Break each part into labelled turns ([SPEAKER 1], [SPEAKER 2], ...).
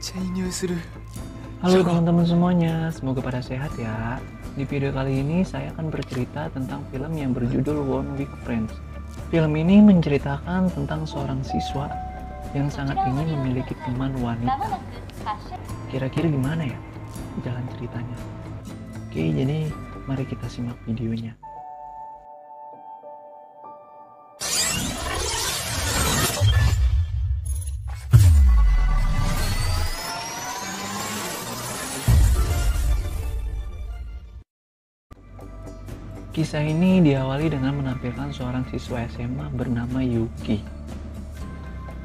[SPEAKER 1] ちゃいい匂いする.
[SPEAKER 2] Halo teman-teman semuanya, semoga pada sehat ya. Di video kali ini saya akan bercerita tentang film yang berjudul One Week Friends. Film ini menceritakan tentang seorang siswa yang sangat ingin memiliki teman wanita. Kira-kira gimana ya jalan ceritanya? Oke, jadi mari kita simak videonya. Kisah ini diawali dengan menampilkan seorang siswa SMA bernama Yuki.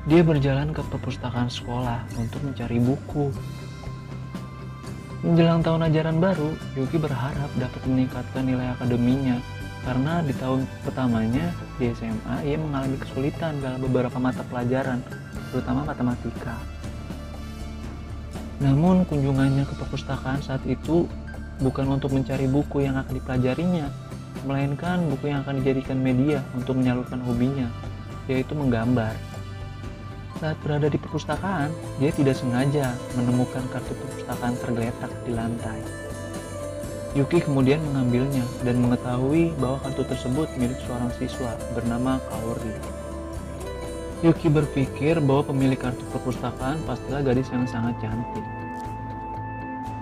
[SPEAKER 2] Dia berjalan ke perpustakaan sekolah untuk mencari buku. Menjelang tahun ajaran baru, Yuki berharap dapat meningkatkan nilai akademinya karena di tahun pertamanya di SMA ia mengalami kesulitan dalam beberapa mata pelajaran, terutama matematika. Namun kunjungannya ke perpustakaan saat itu bukan untuk mencari buku yang akan dipelajarinya, melainkan buku yang akan dijadikan media untuk menyalurkan hobinya, yaitu menggambar. Saat berada di perpustakaan, dia tidak sengaja menemukan kartu perpustakaan tergeletak di lantai. Yuki kemudian mengambilnya dan mengetahui bahwa kartu tersebut milik seorang siswa bernama Kaori. Yuki berpikir bahwa pemilik kartu perpustakaan pastilah gadis yang sangat cantik.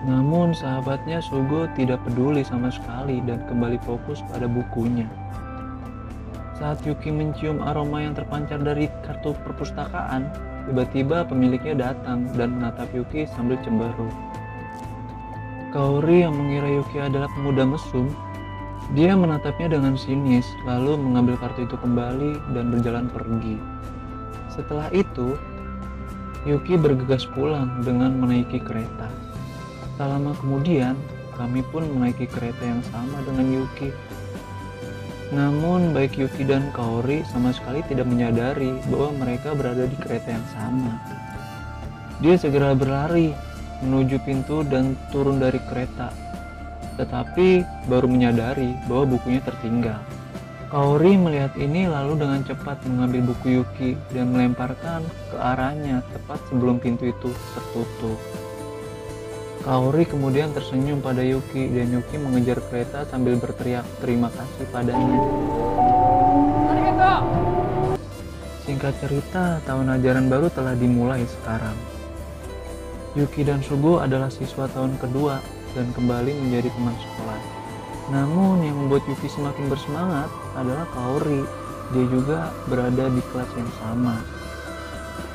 [SPEAKER 2] Namun sahabatnya Sugo tidak peduli sama sekali dan kembali fokus pada bukunya. Saat Yuki mencium aroma yang terpancar dari kartu perpustakaan, tiba-tiba pemiliknya datang dan menatap Yuki sambil cemberut. Kaori yang mengira Yuki adalah pemuda mesum, dia menatapnya dengan sinis lalu mengambil kartu itu kembali dan berjalan pergi. Setelah itu, Yuki bergegas pulang dengan menaiki kereta. Tak lama kemudian, kami pun menaiki kereta yang sama dengan Yuki. Namun, baik Yuki dan Kaori sama sekali tidak menyadari bahwa mereka berada di kereta yang sama. Dia segera berlari menuju pintu dan turun dari kereta, tetapi baru menyadari bahwa bukunya tertinggal. Kaori melihat ini lalu dengan cepat mengambil buku Yuki dan melemparkan ke arahnya tepat sebelum pintu itu tertutup. Kaori kemudian tersenyum pada Yuki dan Yuki mengejar kereta sambil berteriak terima kasih padanya. Singkat cerita, tahun ajaran baru telah dimulai sekarang. Yuki dan Sugo adalah siswa tahun kedua dan kembali menjadi teman sekolah. Namun yang membuat Yuki semakin bersemangat adalah Kaori. Dia juga berada di kelas yang sama.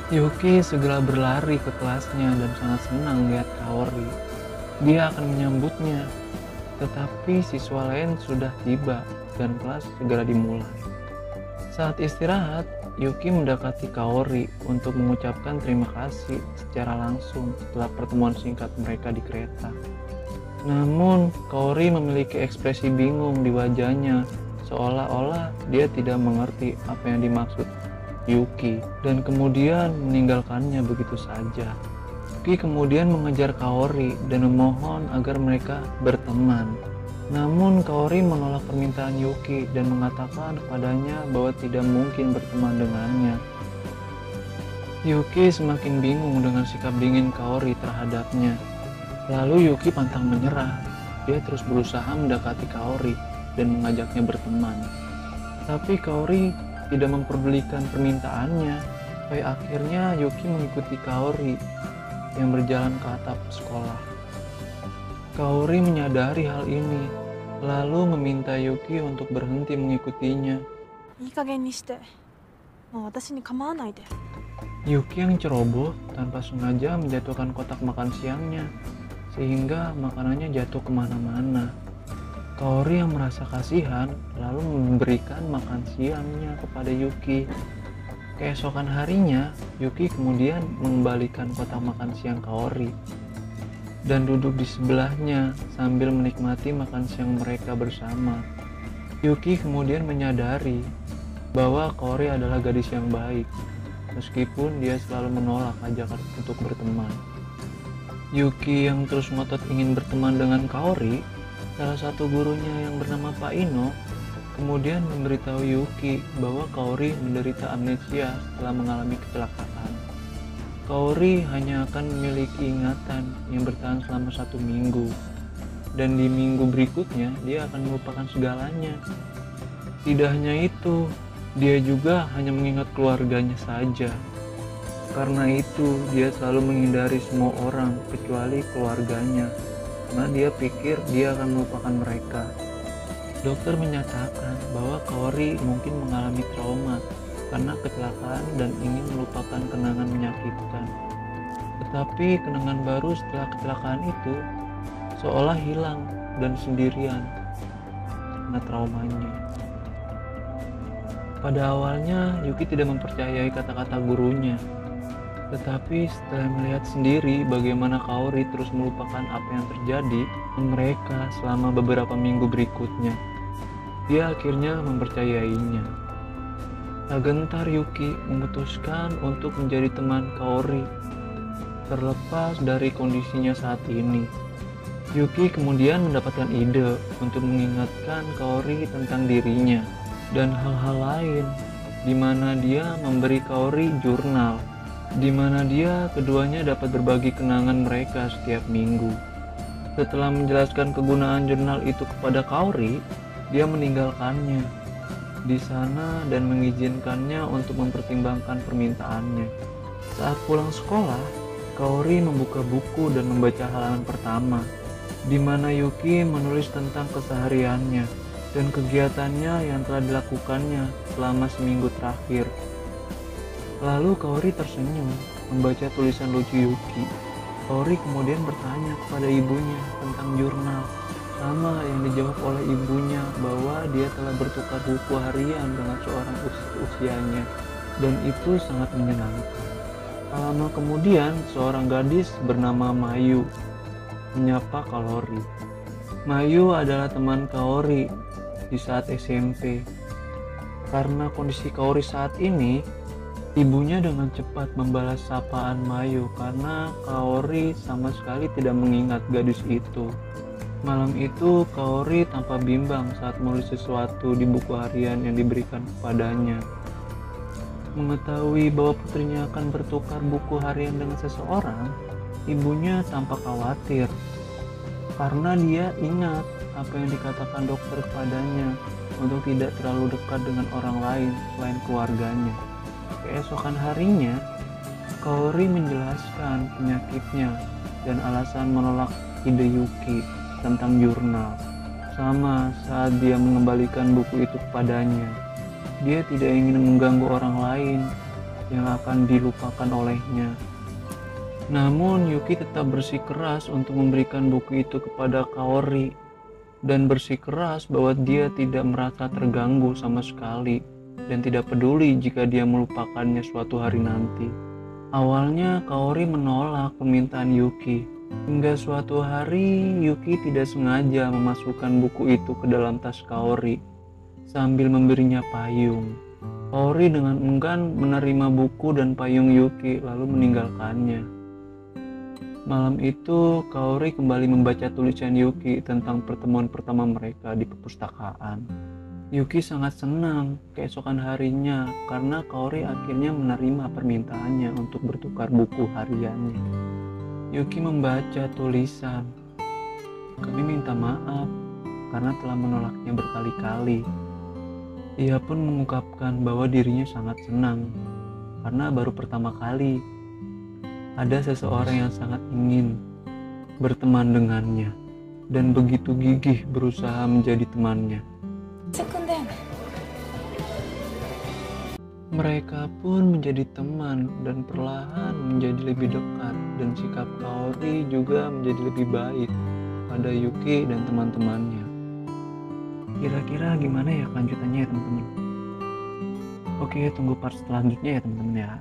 [SPEAKER 2] Yuki segera berlari ke kelasnya dan sangat senang melihat Kaori. Dia akan menyambutnya, tetapi siswa lain sudah tiba dan kelas segera dimulai. Saat istirahat, Yuki mendekati Kaori untuk mengucapkan terima kasih secara langsung setelah pertemuan singkat mereka di kereta. Namun, Kaori memiliki ekspresi bingung di wajahnya, seolah-olah dia tidak mengerti apa yang dimaksud Yuki dan kemudian meninggalkannya begitu saja. Yuki kemudian mengejar Kaori dan memohon agar mereka berteman. Namun Kaori menolak permintaan Yuki dan mengatakan kepadanya bahwa tidak mungkin berteman dengannya. Yuki semakin bingung dengan sikap dingin Kaori terhadapnya. Lalu Yuki pantang menyerah. Dia terus berusaha mendekati Kaori dan mengajaknya berteman. Tapi Kaori tidak memperdulikan permintaannya. Sampai akhirnya Yuki mengikuti Kaori yang berjalan ke atap sekolah. Kaori menyadari hal ini, lalu meminta Yuki untuk berhenti mengikutinya. Yuki yang ceroboh tanpa sengaja menjatuhkan kotak makan siangnya, sehingga makanannya jatuh kemana-mana. Kaori yang merasa kasihan lalu memberikan makan siangnya kepada Yuki. Keesokan harinya, Yuki kemudian mengembalikan kotak makan siang Kaori dan duduk di sebelahnya sambil menikmati makan siang mereka bersama. Yuki kemudian menyadari bahwa Kaori adalah gadis yang baik, meskipun dia selalu menolak ajakan untuk berteman. Yuki yang terus ngotot ingin berteman dengan Kaori, salah satu gurunya yang bernama Pak Ino kemudian memberitahu Yuki bahwa Kaori menderita amnesia setelah mengalami kecelakaan. Kaori hanya akan memiliki ingatan yang bertahan selama 1 minggu. Dan di minggu berikutnya, dia akan melupakan segalanya. Tidak hanya itu, dia juga hanya mengingat keluarganya saja. Karena itu, dia selalu menghindari semua orang kecuali keluarganya. Karena dia pikir dia akan melupakan mereka. Dokter menyatakan bahwa Kaori mungkin mengalami trauma karena kecelakaan dan ingin melupakan kenangan menyakitkan. Tetapi kenangan baru setelah kecelakaan itu seolah hilang dan sendirian karena traumanya. Pada awalnya, Yuki tidak mempercayai kata-kata gurunya. Tetapi setelah melihat sendiri bagaimana Kaori terus melupakan apa yang terjadi dengan mereka selama beberapa minggu berikutnya, dia akhirnya mempercayainya. Tak gentar Yuki memutuskan untuk menjadi teman Kaori, terlepas dari kondisinya saat ini. Yuki kemudian mendapatkan ide untuk mengingatkan Kaori tentang dirinya dan hal-hal lain, di mana dia memberi Kaori jurnal, di mana dia keduanya dapat berbagi kenangan mereka setiap minggu. Setelah menjelaskan kegunaan jurnal itu kepada Kaori, dia meninggalkannya di sana dan mengizinkannya untuk mempertimbangkan permintaannya. Saat pulang sekolah, Kaori membuka buku dan membaca halaman pertama, di mana Yuki menulis tentang kesehariannya dan kegiatannya yang telah dilakukannya selama seminggu terakhir. Lalu Kaori tersenyum membaca tulisan lucu Yuki. Kaori kemudian bertanya kepada ibunya tentang jurnal, sama yang dijawab oleh ibunya bahwa dia telah bertukar buku harian dengan seorang usianya, dan itu sangat menyenangkan. Tak lama kemudian, seorang gadis bernama Mayu menyapa Kaori. Mayu adalah teman Kaori di saat SMP. Karena kondisi Kaori saat ini, ibunya dengan cepat membalas sapaan Mayu karena Kaori sama sekali tidak mengingat gadis itu. Malam itu Kaori tampak bimbang saat menulis sesuatu di buku harian yang diberikan kepadanya. Mengetahui bahwa putrinya akan bertukar buku harian dengan seseorang, ibunya tampak khawatir. Karena dia ingat apa yang dikatakan dokter kepadanya untuk tidak terlalu dekat dengan orang lain selain keluarganya. Keesokan harinya, Kaori menjelaskan penyakitnya dan alasan menolak ide Yuki tentang jurnal. Sama saat dia mengembalikan buku itu kepadanya, dia tidak ingin mengganggu orang lain yang akan dilupakan olehnya. Namun Yuki tetap bersikeras untuk memberikan buku itu kepada Kaori dan bersikeras bahwa dia tidak merasa terganggu sama sekali dan tidak peduli jika dia melupakannya suatu hari nanti. Awalnya Kaori menolak permintaan Yuki, hingga suatu hari Yuki tidak sengaja memasukkan buku itu ke dalam tas Kaori sambil memberinya payung. Kaori dengan enggan menerima buku dan payung Yuki lalu meninggalkannya. Malam itu Kaori kembali membaca tulisan Yuki tentang pertemuan pertama mereka di perpustakaan. Yuki sangat senang keesokan harinya karena Kaori akhirnya menerima permintaannya untuk bertukar buku hariannya. Yuki membaca tulisan, "Kami minta maaf karena telah menolaknya berkali-kali." Ia pun mengungkapkan bahwa dirinya sangat senang karena baru pertama kali ada seseorang yang sangat ingin berteman dengannya dan begitu gigih berusaha menjadi temannya. Mereka pun menjadi teman dan perlahan menjadi lebih dekat, dan sikap Kaori juga menjadi lebih baik pada Yuki dan teman-temannya. Kira-kira gimana ya kelanjutannya ya teman-teman? Oke, tunggu part selanjutnya ya teman-teman ya.